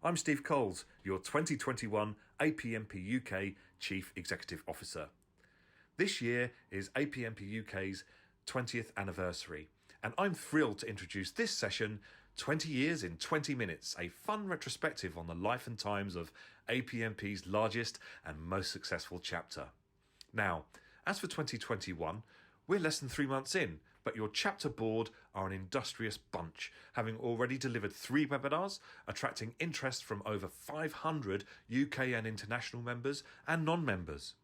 I'm Steve Coles, your 2021 APMP UK Chief Executive Officer. This year is APMP UK's 20th anniversary, and I'm thrilled to introduce this session, 20 Years in 20 Minutes, a fun retrospective on the life and times of APMP's largest and most successful chapter. Now, as for 2021, we're less than 3 months in, but your chapter board are an industrious bunch, having already delivered 3 webinars, attracting interest from over 500 UK and international members and non-members.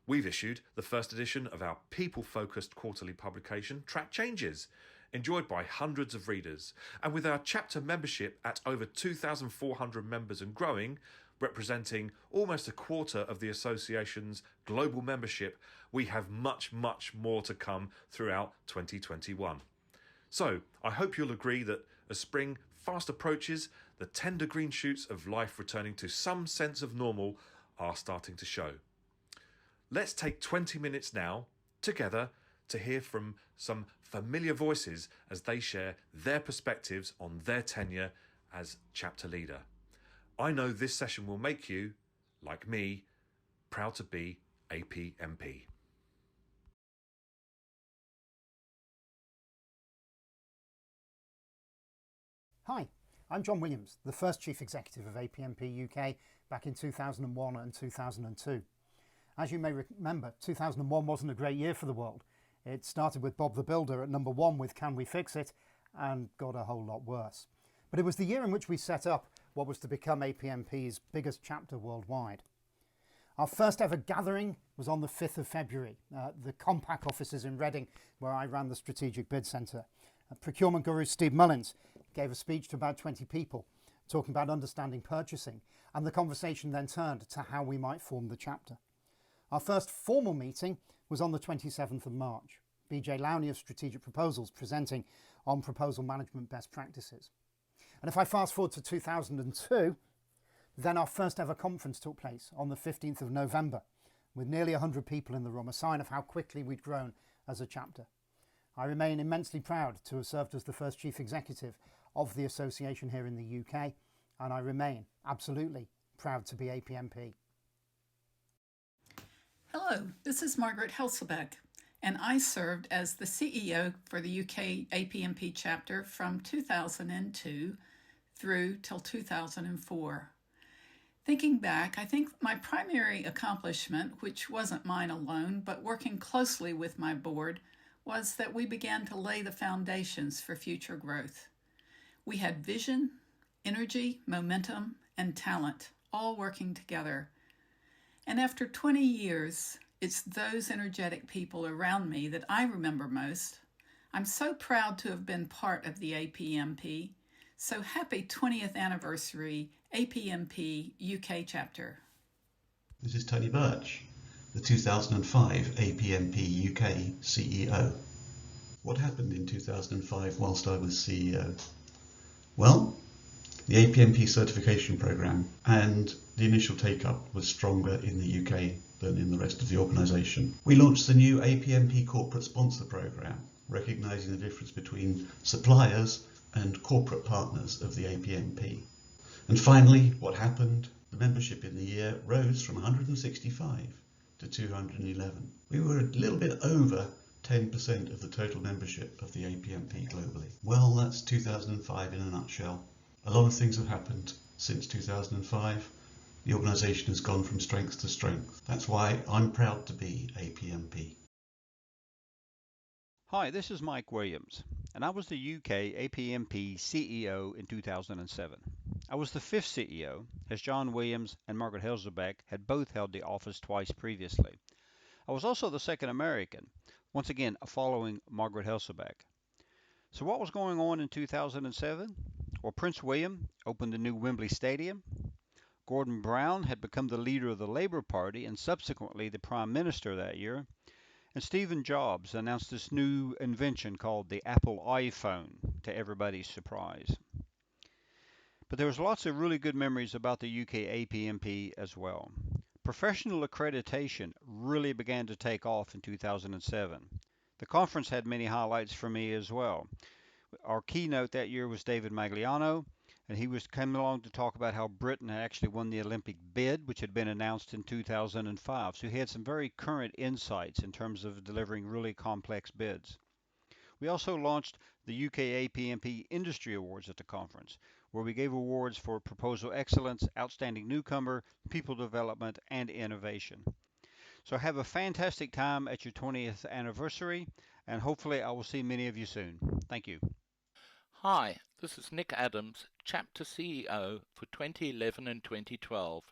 We've issued the first edition of our people-focused quarterly publication, Track Changes, enjoyed by hundreds of readers. And with our chapter membership at over 2,400 members and growing, representing almost a quarter of the association's global membership, we have much, much more to come throughout 2021. So I hope you'll agree that as spring fast approaches, the tender green shoots of life returning to some sense of normal are starting to show. Let's take 20 minutes now, together, to hear from some familiar voices as they share their perspectives on their tenure as chapter leader. I know this session will make you, like me, proud to be APMP. Hi, I'm John Williams, the first Chief Executive of APMP UK back in 2001 and 2002. As you may remember, 2001 wasn't a great year for the world. It started with Bob the Builder at number 1 with Can We Fix It, and got a whole lot worse. But it was the year in which we set up what was to become APMP's biggest chapter worldwide. Our first ever gathering was on the 5th of February, the Compaq offices in Reading, where I ran the Strategic Bid Centre. Procurement guru Steve Mullins gave a speech to about 20 people, talking about understanding purchasing, and the conversation then turned to how we might form the chapter. Our first formal meeting was on the 27th of March, BJ Lowney of Strategic Proposals presenting on proposal management best practices. And if I fast forward to 2002, then our first ever conference took place on the 15th of November, with nearly 100 people in the room, a sign of how quickly we'd grown as a chapter. I remain immensely proud to have served as the first Chief Executive of the association here in the UK, and I remain absolutely proud to be APMP. Hello, this is Margaret Helselbeck, and I served as the CEO for the UK APMP chapter from 2002 through till 2004. Thinking back, I think my primary accomplishment, which wasn't mine alone, but working closely with my board, was that we began to lay the foundations for future growth. We had vision, energy, momentum, and talent all working together. And after 20 years, it's those energetic people around me that I remember most. I'm so proud to have been part of the APMP. So happy 20th anniversary, APMP UK chapter. This is Tony Burch, the 2005 APMP UK CEO. What happened in 2005 whilst I was CEO? Well, the APMP certification programme and the initial take-up was stronger in the UK than in the rest of the organisation. We launched the new APMP corporate sponsor programme, recognising the difference between suppliers and corporate partners of the APMP. And finally, what happened? The membership in the year rose from 165 to 211. We were a little bit over 10% of the total membership of the APMP globally. Well, that's 2005 in a nutshell. A lot of things have happened since 2005. The organisation has gone from strength to strength. That's why I'm proud to be APMP. Hi, this is Mike Williams, and I was the UK APMP CEO in 2007. I was the 5th CEO, as John Williams and Margaret Helselbeck had both held the office twice previously. I was also the 2nd American, once again following Margaret Helselbeck. So what was going on in 2007? Well, Prince William opened the new Wembley Stadium. Gordon Brown had become the leader of the Labour Party and subsequently the Prime Minister that year. And Stephen Jobs announced this new invention called the Apple iPhone, to everybody's surprise. But there was lots of really good memories about the UK APMP as well. Professional accreditation really began to take off in 2007. The conference had many highlights for me as well. Our keynote that year was David Magliano, and he was coming along to talk about how Britain had actually won the Olympic bid, which had been announced in 2005. So he had some very current insights in terms of delivering really complex bids. We also launched the UK APMP Industry Awards at the conference, where we gave awards for proposal excellence, outstanding newcomer, people development, and innovation. So have a fantastic time at your 20th anniversary, and hopefully I will see many of you soon. Thank you. Hi, this is Nick Adams, Chapter CEO for 2011 and 2012.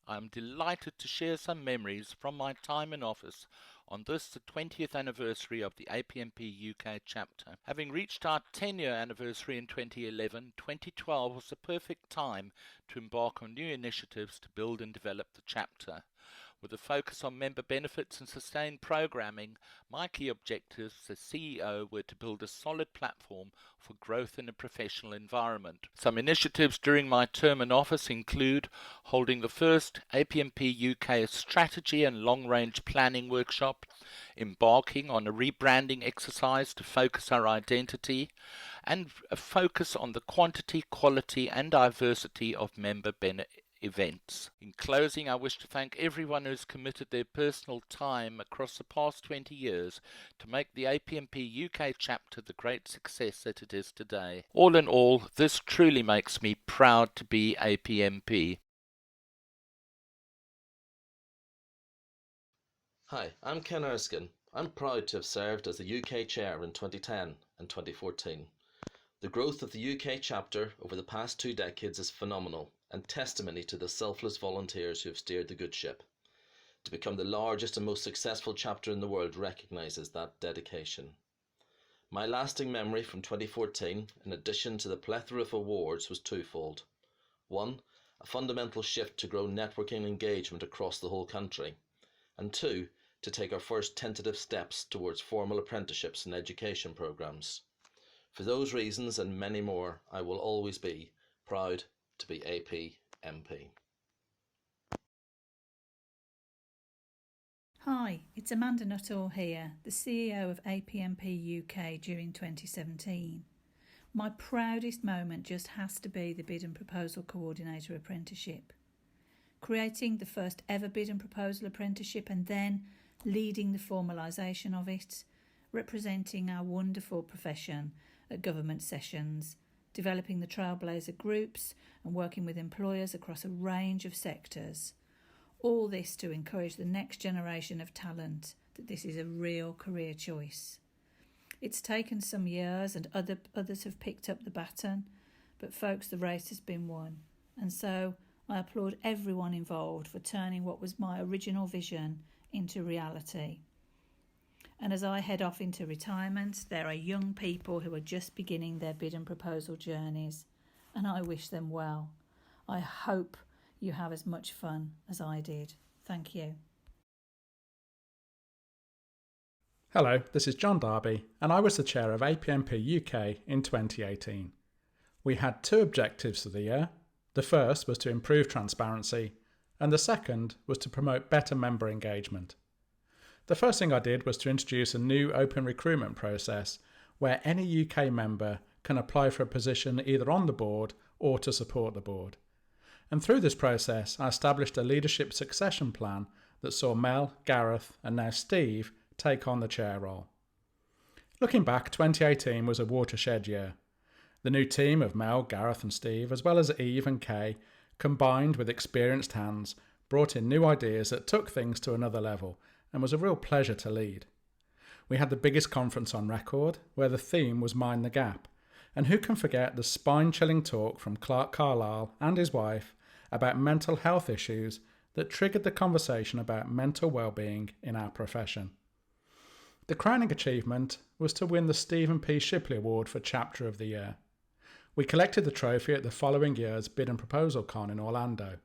I'm delighted to share some memories from my time in office on this, the 20th anniversary of the APMP UK chapter. Having reached our 10-year anniversary in 2011, 2012 was the perfect time to embark on new initiatives to build and develop the chapter. With a focus on member benefits and sustained programming, my key objectives as CEO were to build a solid platform for growth in a professional environment. Some initiatives during my term in office include holding the first APMP UK strategy and long-range planning workshop, embarking on a rebranding exercise to focus our identity, and a focus on the quantity, quality and diversity of member events. In closing, I wish to thank everyone who's committed their personal time across the past 20 years to make the APMP UK chapter the great success that it is today. All in all, this truly makes me proud to be APMP. Hi, I'm Ken Erskine. I'm proud to have served as the UK Chair in 2010 and 2014. The growth of the UK chapter over the past 2 decades is phenomenal and testimony to the selfless volunteers who have steered the good ship. To become the largest and most successful chapter in the world recognises that dedication. My lasting memory from 2014, in addition to the plethora of awards, was twofold. One, a fundamental shift to grow networking engagement across the whole country. And two, to take our first tentative steps towards formal apprenticeships and education programmes. For those reasons and many more, I will always be proud to be APMP. Hi, it's Amanda Nuttall here, the CEO of APMP UK during 2017. My proudest moment just has to be the Bid and Proposal Coordinator Apprenticeship. Creating the first ever Bid and Proposal Apprenticeship and then leading the formalisation of it, representing our wonderful profession at government sessions, developing the Trailblazer groups and working with employers across a range of sectors. All this to encourage the next generation of talent that this is a real career choice. It's taken some years and others have picked up the baton, but folks, the race has been won. And so I applaud everyone involved for turning what was my original vision into reality. And as I head off into retirement, there are young people who are just beginning their bid and proposal journeys, and I wish them well. I hope you have as much fun as I did. Thank you. Hello, this is John Darby, and I was the chair of APMP UK in 2018. We had 2 objectives for the year. The first was to improve transparency, and the second was to promote better member engagement. The first thing I did was to introduce a new open recruitment process where any UK member can apply for a position either on the board or to support the board. And through this process, I established a leadership succession plan that saw Mel, Gareth and now Steve take on the chair role. Looking back, 2018 was a watershed year. The new team of Mel, Gareth and Steve, as well as Eve and Kay, combined with experienced hands, brought in new ideas that took things to another level and was a real pleasure to lead. We had the biggest conference on record, where the theme was Mind the Gap, and who can forget the spine-chilling talk from Clark Carlisle and his wife about mental health issues that triggered the conversation about mental well-being in our profession. The crowning achievement was to win the Stephen P. Shipley Award for Chapter of the Year. We collected the trophy at the following year's Bid and Proposal Con in Orlando,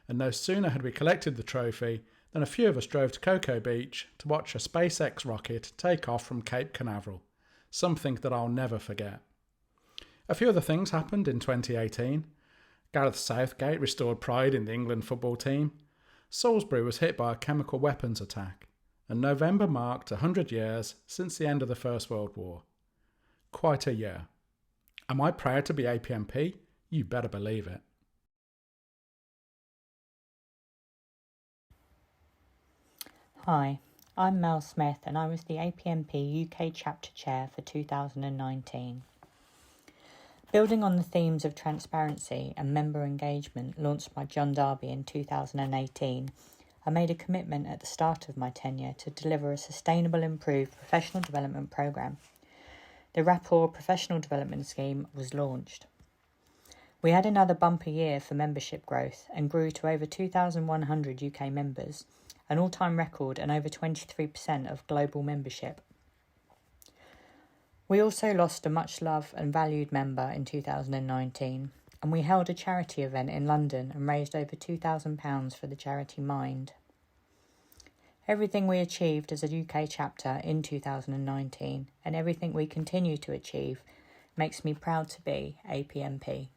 and no sooner had we collected the trophy than a few of us drove to Cocoa Beach to watch a SpaceX rocket take off from Cape Canaveral, something that I'll never forget. A few other things happened in 2018. Gareth Southgate restored pride in the England football team. Salisbury was hit by a chemical weapons attack, and November marked 100 years since the end of the First World War. Quite a year. Am I proud to be APMP? You better believe it. Hi, I'm Mel Smith and I was the APMP UK Chapter Chair for 2019. Building on the themes of transparency and member engagement launched by John Darby in 2018, I made a commitment at the start of my tenure to deliver a sustainable, improved professional development programme. The Rapport Professional Development Scheme was launched. We had another bumper year for membership growth and grew to over 2,100 UK members, an all-time record and over 23% of global membership. We also lost a much-loved and valued member in 2019, and we held a charity event in London and raised over £2,000 for the charity Mind. Everything we achieved as a UK chapter in 2019 and everything we continue to achieve makes me proud to be APMP.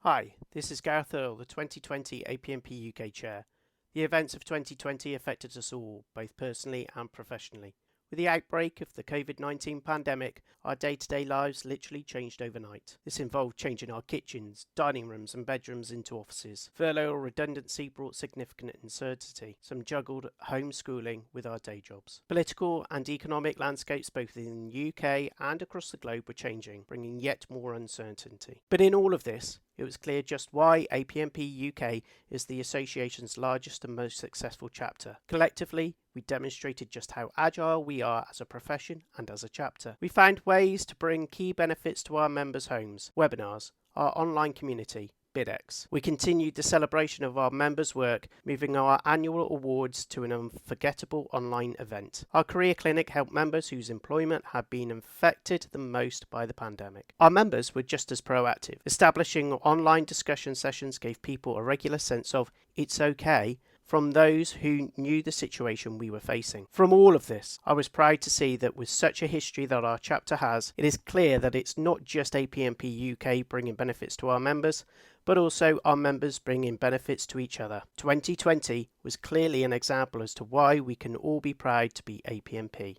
Hi, this is Gareth Earl, the 2020 APMP UK Chair. The events of 2020 affected us all, both personally and professionally. With the outbreak of the COVID-19 pandemic, our day-to-day lives literally changed overnight. This involved changing our kitchens, dining rooms and bedrooms into offices. Furlough or redundancy brought significant uncertainty. Some juggled homeschooling with our day jobs. Political and economic landscapes both in the UK and across the globe were changing, bringing yet more uncertainty. But in all of this, it was clear just why APMP UK is the association's largest and most successful chapter. Collectively, we demonstrated just how agile we are as a profession and as a chapter. We found ways to bring key benefits to our members' homes, webinars, our online community, BidX. We continued the celebration of our members' work, moving our annual awards to an unforgettable online event. Our career clinic helped members whose employment had been affected the most by the pandemic. Our members were just as proactive. Establishing online discussion sessions gave people a regular sense of "it's okay" from those who knew the situation we were facing. From all of this, I was proud to see that with such a history that our chapter has, it is clear that it's not just APMP UK bringing benefits to our members, but also our members bringing benefits to each other. 2020 was clearly an example as to why we can all be proud to be APMP.